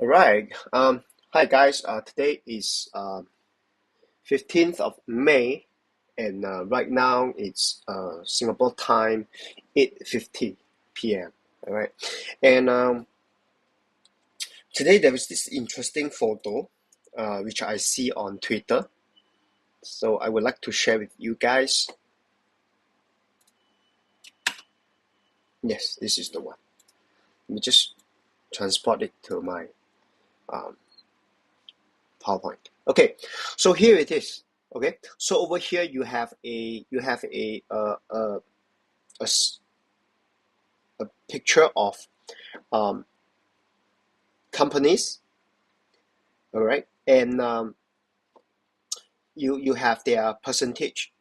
All right. Hi guys. Today is 15th of May, and right now it's Singapore time, 8:50 p.m. All right. And today there is this interesting photo, which I see on Twitter. So I would like to share with you guys. Yes, this is the one. Let me just transport it to my um, PowerPoint. Okay, so here it is. Okay, so over here you have a picture of um, companies, all right, and you have their percentage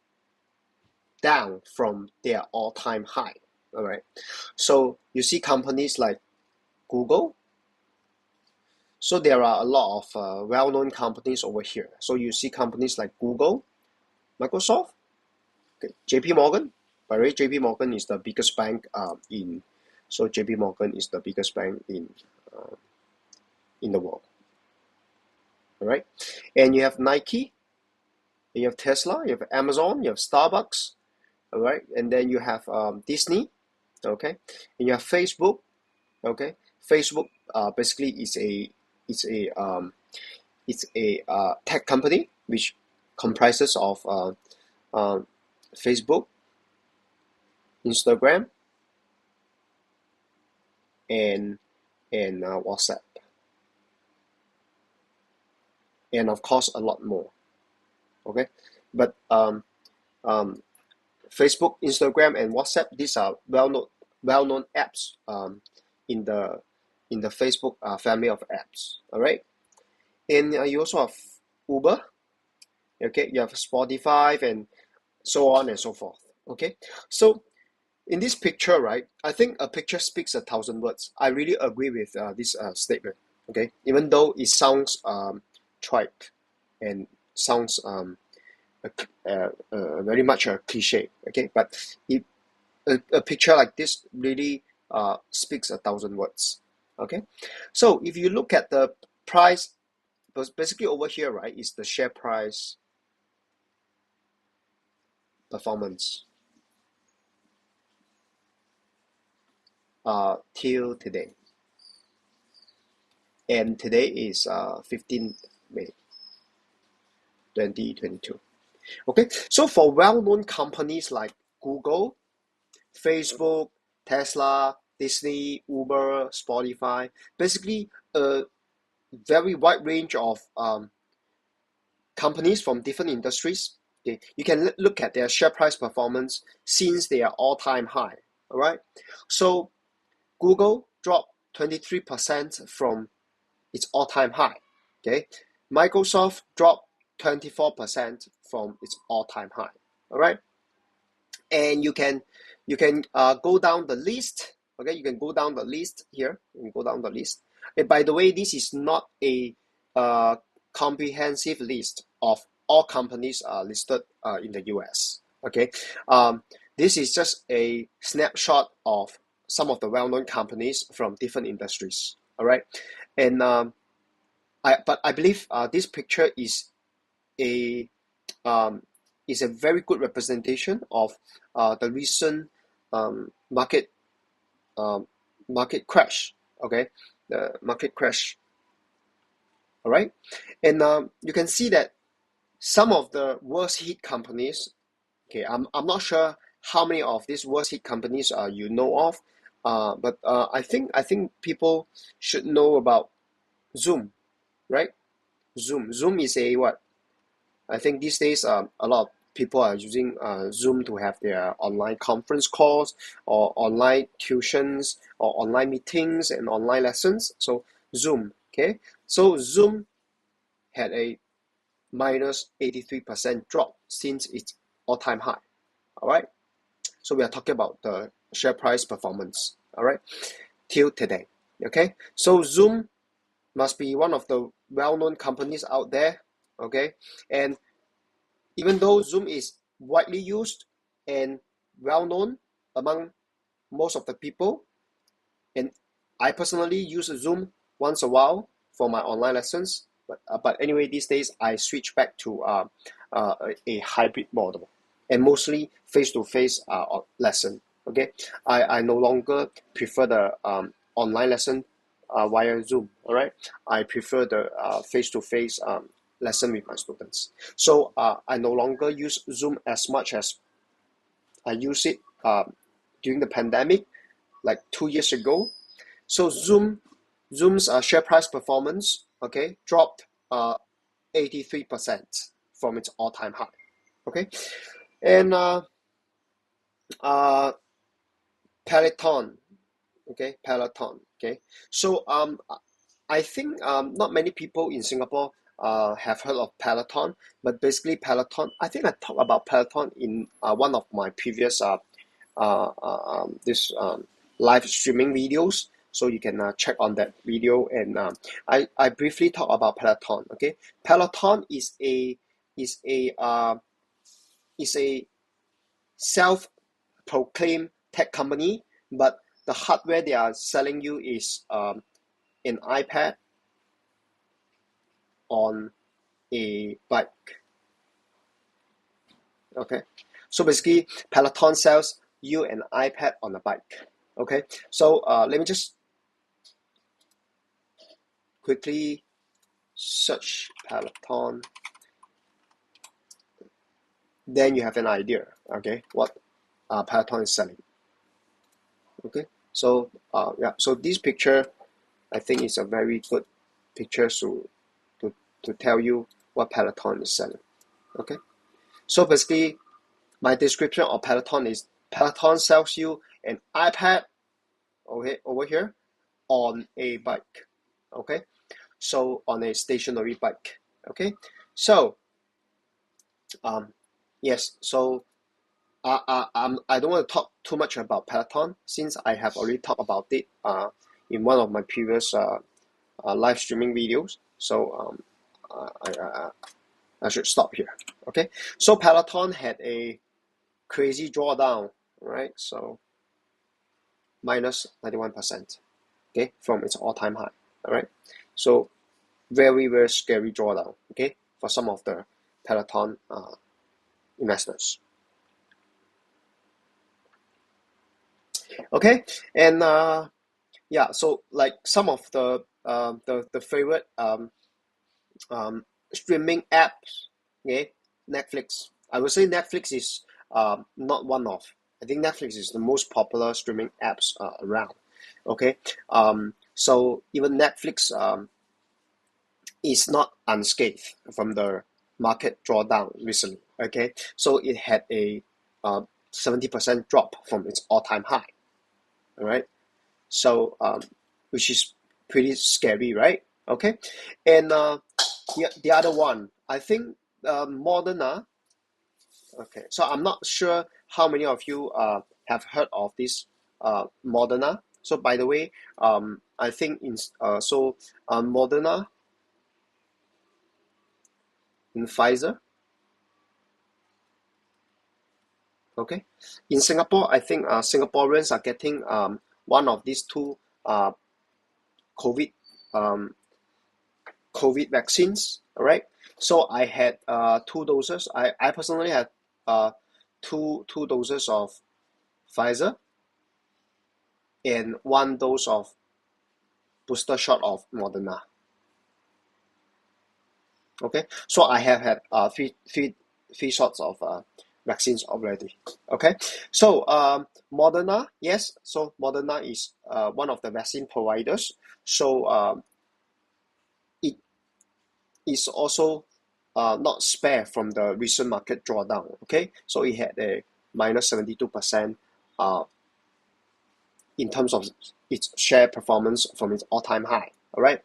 down from their all-time high, all right. So you see companies like Google. So there are a lot of well-known companies over here. So you see companies like Google, Microsoft, okay, JP Morgan. By the way, JP Morgan is the biggest bank in. So JP Morgan is the biggest bank in the world. All right, and you have Nike, you have Tesla, you have Amazon, you have Starbucks, all right, and then you have Disney, okay, and you have Facebook, okay. Facebook basically it's a um, it's a tech company which comprises of Facebook, Instagram, and WhatsApp, and of course a lot more, okay. But um, Facebook, Instagram, and WhatsApp, these are well-known apps in the in the Facebook family of apps. All right, and you also have Uber. Okay, you have Spotify and so on and so forth. Okay, so in this picture, right, I think a picture speaks 1,000 words. I really agree with this statement. Okay, even though it sounds trite and sounds very much a cliche. Okay, but it a picture like this really speaks 1,000 words. Okay, so if you look at the price, basically over here, right, is the share price performance till today, and today is 15th May 2022. Okay, so for well-known companies like Google, Facebook, Tesla, Disney, Uber, Spotify, basically a very wide range of companies from different industries. Okay, you can look at their share price performance since their all-time high. All right, so Google dropped 23% from its all-time high. Okay, Microsoft dropped 24% from its all-time high. All right, and you can go down the list. Okay, you can go down the list here. You can go down the list. And by the way, this is not a comprehensive list of all companies listed in the US. Okay, this is just a snapshot of some of the well-known companies from different industries. All right, and but I believe this picture a um, is a very good representation of the recent market market crash. Okay, the market crash. All right, and you can see that some of the worst hit companies. Okay, I'm not sure how many of these worst hit companies you know of, but I think people should know about Zoom, right? Zoom is a what? I think these days a lot of people are using Zoom to have their online conference calls or online tuitions or online meetings and online lessons. So Zoom, okay? So Zoom had a minus 83% drop since its all-time high. All right. So we are talking about the share price performance. All right. Till today. Okay. So Zoom must be one of the well-known companies out there. Okay. And even though Zoom is widely used and well-known among most of the people, and I personally use Zoom once a while for my online lessons. But anyway, these days I switch back to a hybrid model and mostly face-to-face lesson. Okay, I no longer prefer the online lesson via Zoom. All right, I prefer the face-to-face lesson with my students. So I no longer use Zoom as much as I used it during the pandemic, like 2 years ago. So Zoom's share price performance, okay, dropped 83% from its all-time high. Okay, and Peloton, okay, Peloton, okay. So I think not many people in Singapore have heard of Peloton, but basically Peloton, I think I talked about Peloton in one of my previous live streaming videos. So you can check on that video, and I briefly talk about Peloton. Okay, Peloton is a self-proclaimed tech company, but the hardware they are selling you is an iPad on a bike. Okay, so basically Peloton sells you an iPad on a bike. Okay, so let me just quickly search Peloton. Then you have an idea, okay, what Peloton is selling. Okay, so yeah, so this picture I think is a very good picture to tell you what Peloton is selling. Okay, so basically my description of Peloton is Peloton sells you an iPad, okay, over here on a bike. Okay, so on a stationary bike. Okay, so yes, so I don't want to talk too much about Peloton since I have already talked about it in one of my previous live streaming videos. So I should stop here. Okay, so Peloton had a crazy drawdown, right? So minus 91%, okay, from its all-time high. All right, so very scary drawdown, okay, for some of the Peloton investors. Okay, and yeah, so like some of the favorite streaming apps, okay, Netflix. I would say Netflix is not one of. I think Netflix is the most popular streaming apps around. Okay, so even Netflix is not unscathed from the market drawdown recently. Okay, so it had a 70% drop from its all-time high. All right, so which is pretty scary, right? Okay, and the other one, I think Moderna. Okay, so I'm not sure how many of you have heard of this Moderna. So by the way, I think in Moderna in Pfizer. Okay, in Singapore, I think Singaporeans are getting one of these two COVID COVID vaccines. All right, so I had 2 doses. I personally had two doses of Pfizer and 1 dose of booster shot of Moderna. Okay, so I have had three shots of vaccines already. Okay, so Moderna, yes, so Moderna is one of the vaccine providers. So it is also not spared from the recent market drawdown. Okay, so it had a minus 72% in terms of its share performance from its all-time high. All right.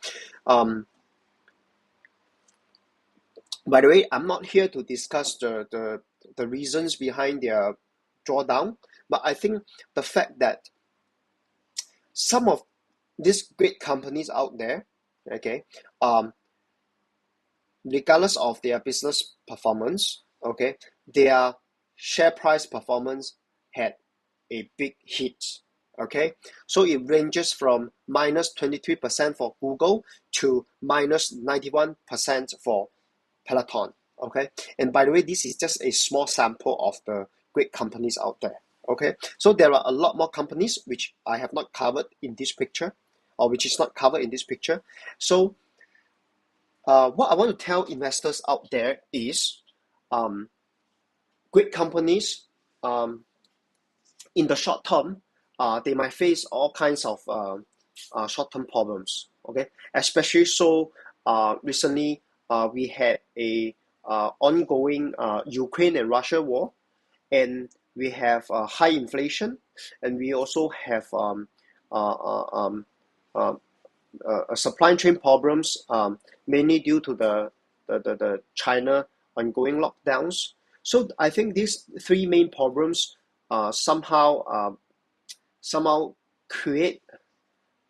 By the way, I'm not here to discuss the reasons behind their drawdown, but I think the fact that some of these great companies out there, okay, regardless of their business performance, okay, their share price performance had a big hit. Okay, so it ranges from minus 23% for Google to minus 91% for Peloton. Okay, and by the way, this is just a small sample of the great companies out there. Okay, so there are a lot more companies which I have not covered in this picture, or which is not covered in this picture. So what I want to tell investors out there is great companies, in the short term, they might face all kinds of short-term problems. Okay, especially so recently we had a ongoing Ukraine and Russia war, and we have high inflation, and we also have uh, uh, um, uh, supply chain problems, mainly due to the China ongoing lockdowns. So I think these three main problems somehow create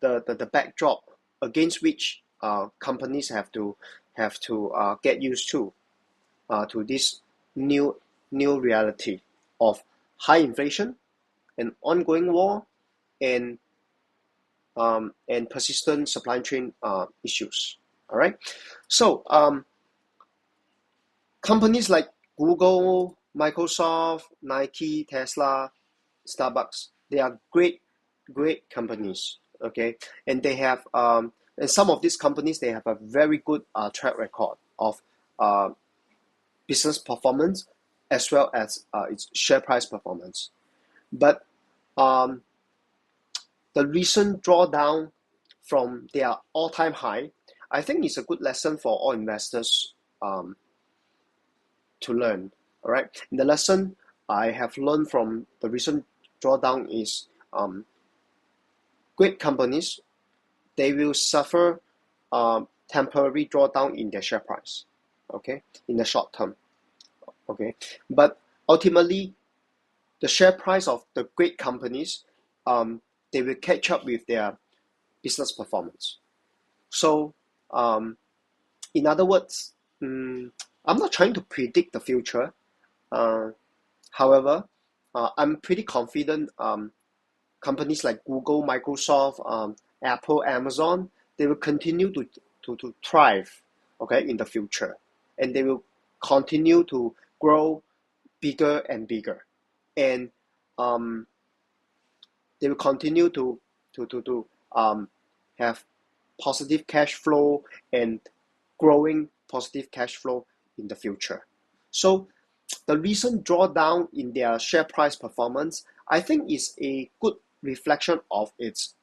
the backdrop against which companies have to get used to this new reality of high inflation, and ongoing war, and persistent supply chain issues. All right, so companies like Google, Microsoft, Nike, Tesla, Starbucks, they are great companies. Okay, and they have and some of these companies, they have a very good track record of uh, business performance, as well as its share price performance. But um, the recent drawdown from their all-time high, I think is a good lesson for all investors to learn. All right, and the lesson I have learned from the recent drawdown is great companies, they will suffer temporary drawdown in their share price. Okay, in the short term. Okay, but ultimately the share price of the great companies, they will catch up with their business performance. So, in other words, I'm not trying to predict the future. Uh, However, I'm pretty confident companies like Google, Microsoft, Apple, Amazon, they will continue to thrive, okay, in the future. And they will continue to grow bigger and bigger. And um, they will continue to have positive cash flow and growing positive cash flow in the future. So the recent drawdown in their share price performance, I think, is a good reflection of its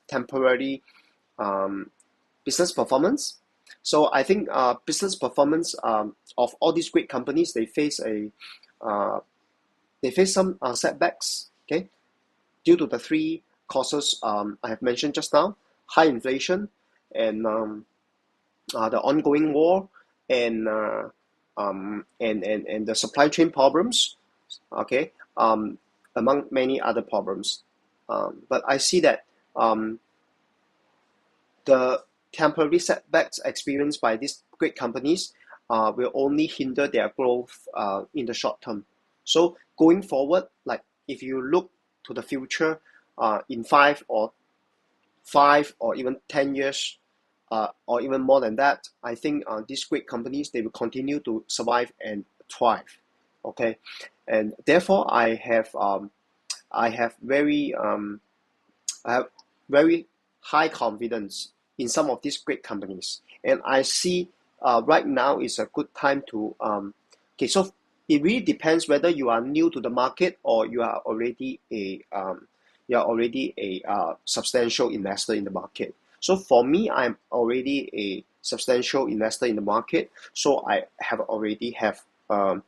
temporary um, business performance. So I think business performance of all these great companies, uh, they face some setbacks. Okay, due to the three causes I have mentioned just now: high inflation, and the ongoing war, and and the supply chain problems. Okay, among many other problems. But I see that the temporary setbacks experienced by these great companies will only hinder their growth in the short term. So going forward, like if you look to the future, in 5 or even 10 years, or even more than that, I think these great companies, they will continue to survive and thrive. Okay, and therefore I have very I have very high confidence in some of these great companies, and I see right now is a good time to okay. So it really depends whether you are new to the market, or you are already a substantial investor in the market. So for me, I'm already a substantial investor in the market. So I have already have a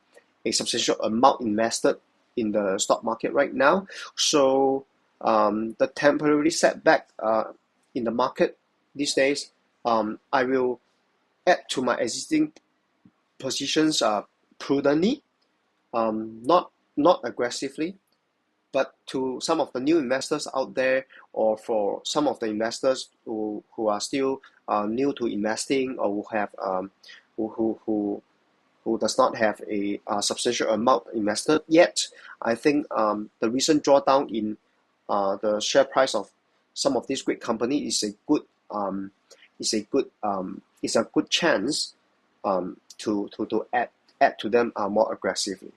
substantial amount invested in the stock market right now. So the temporary setback in the market these days, I will add to my existing positions prudently, not aggressively, but to some of the new investors out there, or for some of the investors who are still new to investing, or who have who does not have a substantial amount invested yet. I think the recent drawdown in the share price of some of these great companies is a good chance to add to them more aggressively.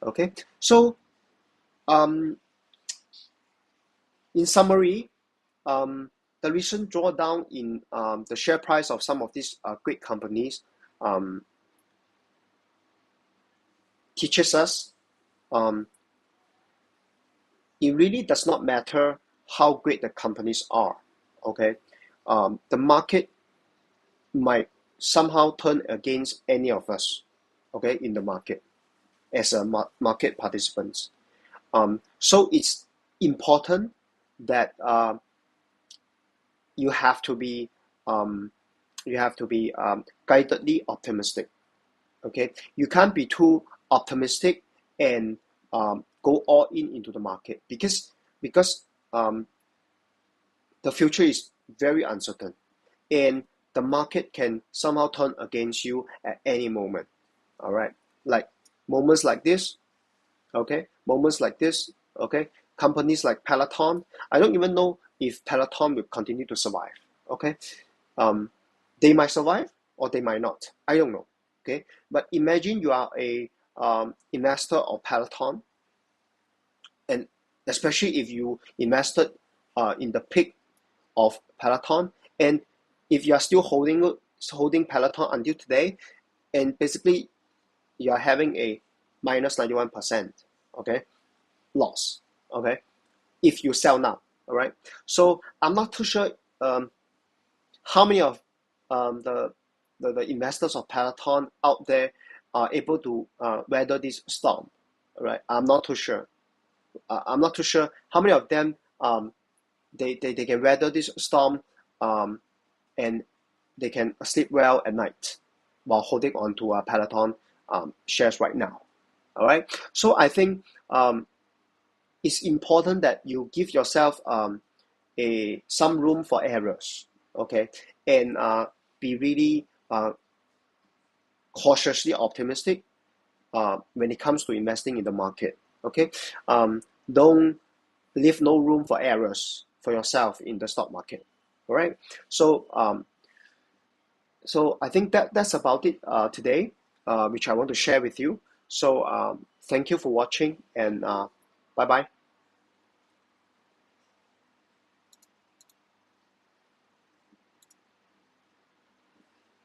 Okay, so in summary, the recent drawdown in the share price of some of these great companies teaches us it really does not matter how great the companies are. Okay, the market might somehow turn against any of us. Okay, in the market as a market participants. So it's important that you have to be guidedly optimistic. Okay, you can't be too optimistic and go all in into the market because the future is very uncertain and the market can somehow turn against you at any moment. All right, like moments like this. Okay, moments like this. Okay, companies like Peloton. I don't even know if Peloton will continue to survive. Okay, they might survive or they might not. I don't know. Okay, but imagine you are a investor of Peloton, and especially if you invested in the peak of Peloton, and if you are still holding Peloton until today, and basically you are having a minus 91%, okay, loss, okay, if you sell now, all right. So I'm not too sure how many of the investors of Peloton out there are able to weather this storm, all right. I'm not too sure. I'm not too sure how many of them they can weather this storm and they can sleep well at night while holding on to Peloton shares right now. All right. So I think it's important that you give yourself some room for errors. Okay, and be really cautiously optimistic when it comes to investing in the market. Okay, don't leave no room for errors for yourself in the stock market. All right. So so I think that's about it today, which I want to share with you. So thank you for watching and bye bye.